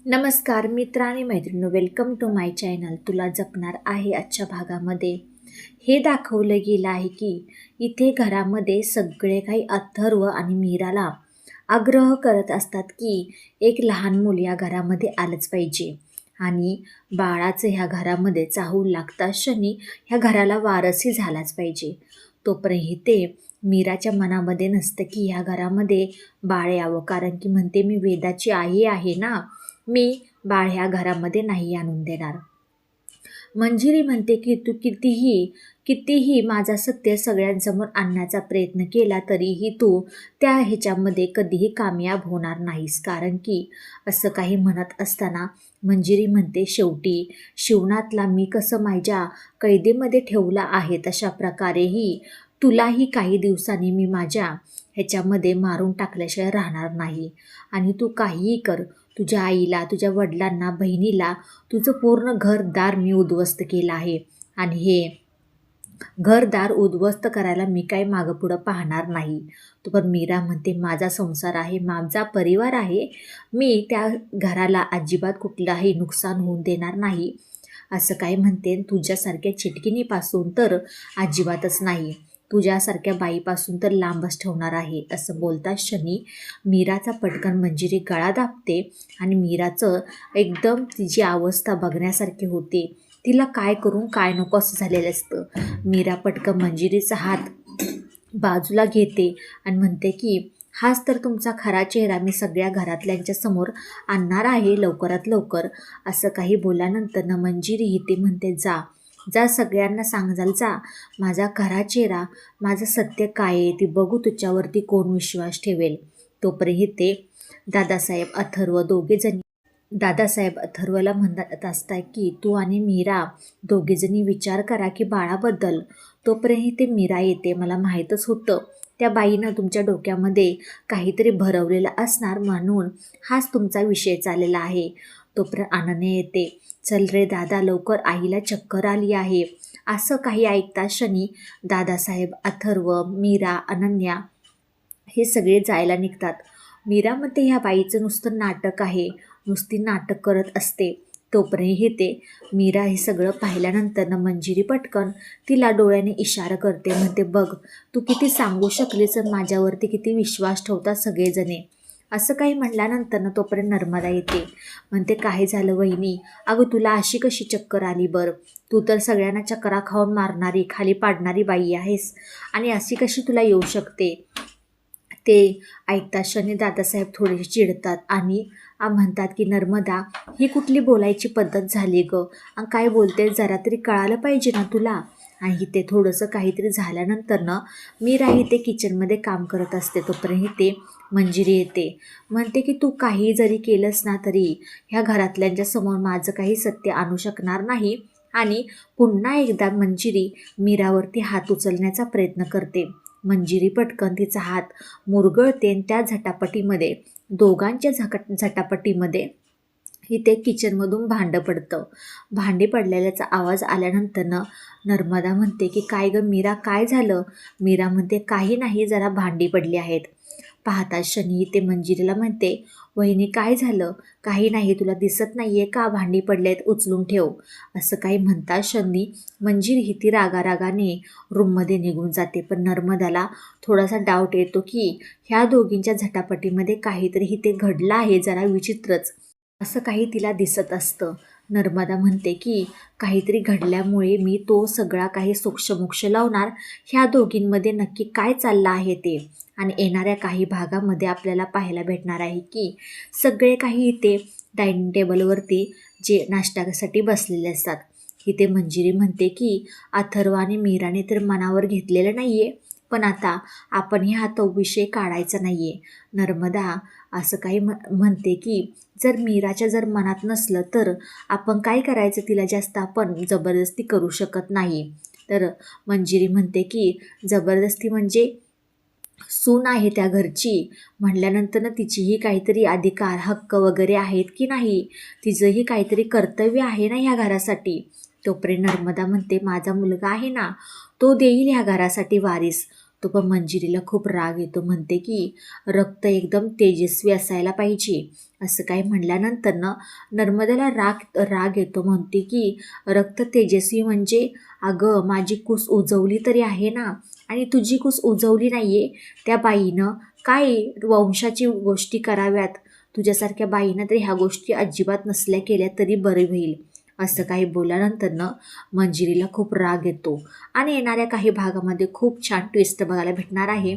नमस्कार मित्र आणि मैत्रिणी, वेलकम टू माय चॅनल. तुला जपणार आहे. आजच्या भागामध्ये हे दाखवलं गेलं आहे की इथे घरामध्ये सगळे काही अथर्व आणि मीराला आग्रह करत असतात की एक लहान मूल या घरामध्ये आलंच पाहिजे आणि बाळाचं ह्या घरामध्ये चाहूल लागता क्षणी ह्या घराला वारसही झालाच पाहिजे. तोपर्यंत ते मीराच्या मनामध्ये नसतं की ह्या घरामध्ये बाळ यावं, कारण की म्हणते मी वेदाची आई आहे ना, मी बाळ ह्या घरामध्ये नाही आणून देणार. मंजिरी म्हणते की तू कितीही कितीही माझा सत्य सगळ्यांसमोर आणण्याचा प्रयत्न केला तरीही तू त्या ह्याच्यामध्ये कधीही कामयाब होणार नाहीस, कारण की असं काही म्हणत असताना मंजिरी म्हणते शेवटी शिवनाथला मी कसं माझ्या कैदेमध्ये ठेवला आहे तशा प्रकारेही तुलाही काही दिवसांनी मी माझ्या ह्याच्यामध्ये मारून टाकल्याशिवाय राहणार नाही. आणि तू काहीही कर, तुझ्या आईला, तुझ्या वडिलांना, बहिणीला, तुझं पूर्ण घरदार मी उद्ध्वस्त केलं आहे आणि हे घरदार उद्ध्वस्त करायला मी काही मागं पुढं पाहणार नाही. तो पण मीरा म्हणते माझा संसार आहे, माझा परिवार आहे, मी त्या घराला अजिबात कुठलाही नुकसान होऊन देणार नाही असं काय म्हणते. तुझ्यासारख्या चिटकिनीपासून तर अजिबातच नाही, तुझ्यासारख्या बाईपासून तर लांबच ठेवणार आहे असं बोलताच क्षणी मीराचा पटकन मंजिरी गळा दाबते आणि मीराचं एकदम तिची अवस्था बघण्यासारखी होते. तिला काय करून काय नको असं झालेलं असतं. मीरा पटकन मंजिरीचा हात बाजूला घेते आणि म्हणते की हाच तर तुमचा खरा चेहरा मी सगळ्या घरातल्यांच्या समोर आणणार आहे लवकरात लवकर. असं काही बोलल्यानंतर न मंजिरी ही ते म्हणते जा जा, सगळ्यांना सांगाल जा माझा खरा चेहरा, माझं सत्य काय आहे ती बघू, तुझ्यावरती कोण विश्वास ठेवेल. तोपर्यंत ते दादासाहेब अथर्वला म्हणत असतात की तू आणि मीरा दोघेजणी विचार करा की बाळाबद्दल. तोपर्यंत ते मीरा येते. मला माहीतच होतं त्या बाईनं तुमच्या डोक्यामध्ये काहीतरी भरवलेलं असणार, म्हणून हाच तुमचा विषय चाललेला आहे. तोपर्यंत अनन्या येते. चल रे दादा, लवकर, आईला चक्कर आली आहे. असं काही ऐकता क्षणी दादासाहेब, अथर्व, मीरा, अनन्या हे सगळे जायला निघतात. मीरामध्ये ह्या बाईचं नुसतं नाटक आहे, नुसती नाटक करत असते. तोपर्यंत ते मीरा हे सगळं पाहिल्यानंतर न मंजिरी पटकन तिला डोळ्याने इशारा करते. म्हणते बघ, तू किती सांगू शकलीस, माझ्यावरती किती विश्वास ठेवतात सगळेजणे. असं काही म्हटल्यानंतर ना तोपर्यंत नर्मदा येते. म्हणते काय झालं वहिनी, अगं तुला अशी कशी चक्कर आली बरं, तू तर सगळ्यांना चक्करा खाऊन मारणारी, खाली पाडणारी बाई आहेस आणि अशी कशी तुला येऊ शकते. ते ऐकता क्षणी दादासाहेब थोडेसे चिडतात आणि म्हणतात की नर्मदा, ही कुठली बोलायची पद्धत झाली गं, आणि काय बोलते जरा तरी कळालं पाहिजे ना तुला. आणि ते थोडंसं काहीतरी झाल्यानंतर ना मीरा इथे किचनमध्ये काम करत असते. तोपर्यंत ते मंजिरी येते. म्हणते की तू काही जरी केलंस ना तरी ह्या घरातल्यांच्या समोर माझं काही सत्य आणू शकणार नाही. आणि पुन्हा एकदा मंजिरी मीरावरती हात उचलण्याचा प्रयत्न करते. मंजिरी पटकन तिचा हात मुरगळते आणि त्या झटापटीमध्ये, दोघांच्या झटापटीमध्ये इथे किचनमधून भांडं पडतं. भांडी पडलेल्याचा आवाज आल्यानंतर नर्मदा म्हणते की काय गं मीरा, काय झालं. मीरा म्हणते काही नाही, जरा भांडी पडली आहेत. पाहता क्षणी ते मंजिरीला म्हणते वहिनी काय झालं. काही नाही, तुला दिसत नाही आहे का भांडी पडलेत, उचलून ठेव. असं काही म्हणता क्षणी मंजिरी ही ती रागारागाने रूममध्ये निघून जाते. पण नर्मदाला थोडासा डाऊट येतो की ह्या दोघींच्या झटापटीमध्ये काहीतरी ही ते घडलं आहे, जरा विचित्रच असं काही तिला दिसत असतं. नर्मदा म्हणते की काहीतरी घडल्यामुळे मी तो सगळा काही सोक्षमोक्ष लावणार, ह्या दोघींमध्ये नक्की काय चाललं आहे ते. आणि येणाऱ्या काही भागामध्ये आपल्याला पाहायला भेटणार आहे की सगळे काही इथे डायनिंग टेबलवरती जे नाश्त्यासाठी बसलेले असतात. इथे मंजिरी म्हणते की अथर्व आणि मीराने तर मनावर घेतलेलं नाही आहे, पण आता आपण ह्या तो विषय काढायचा नाही आहे. नर्मदा असं काही म्हणते की जर मीराच्या जर मनात नसलं तर आपण काय करायचं, तिला जास्त आपण जबरदस्ती करू शकत नाही. तर मंजिरी म्हणते की जबरदस्ती म्हणजे सून आहे त्या घरची म्हटल्यानंतर ना तिचीही काहीतरी अधिकार, हक्क वगैरे आहेत की नाही, तिचंही काहीतरी कर्तव्य आहे ना ह्या घरासाठी. तोपर्यंत नर्मदा म्हणते माझा मुलगा आहे ना, तो देईल ह्या घरासाठी वारीस, तो पण मंजिरीला खूप राग येतो, म्हणते की रक्त एकदम तेजस्वी असायला पाहिजे. असं काही म्हणल्यानंतर नर्मदेला राग राग येतो, म्हणते की रक्त तेजस्वी म्हणजे अगं माझी कुस उजवली तरी आहे ना, आणि तुझी कुस उजवली नाही आहे. त्या बाईनं काय वंशाची गोष्टी कराव्यात, तुझ्यासारख्या बाईनं तरी ह्या गोष्टी अजिबात नसल्या केल्या तरी बरे होईल. असं काही बोलल्यानंतर मंजिरीला खूप राग येतो आणि येणाऱ्या काही भागामध्ये खूप छान ट्विस्ट बघायला भेटणार आहे,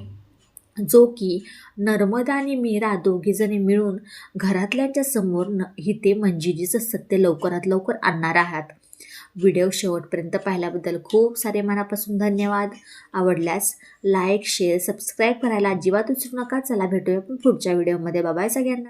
जो की नर्मदा आणि मीरा दोघीजणी मिळून घरातल्यांच्या समोर इथे मंजिरीचं सत्य लवकरात लवकर आणणार आहात. व्हिडिओ शेवटपर्यंत पाहिल्याबद्दल खूप सारे मनापासून धन्यवाद. आवडल्यास लाईक शेअर सबस्क्राईब करायला अजिबात विसरू नका. चला भेटूया पण पुढच्या व्हिडिओमध्ये. बाय सगळ्यांना.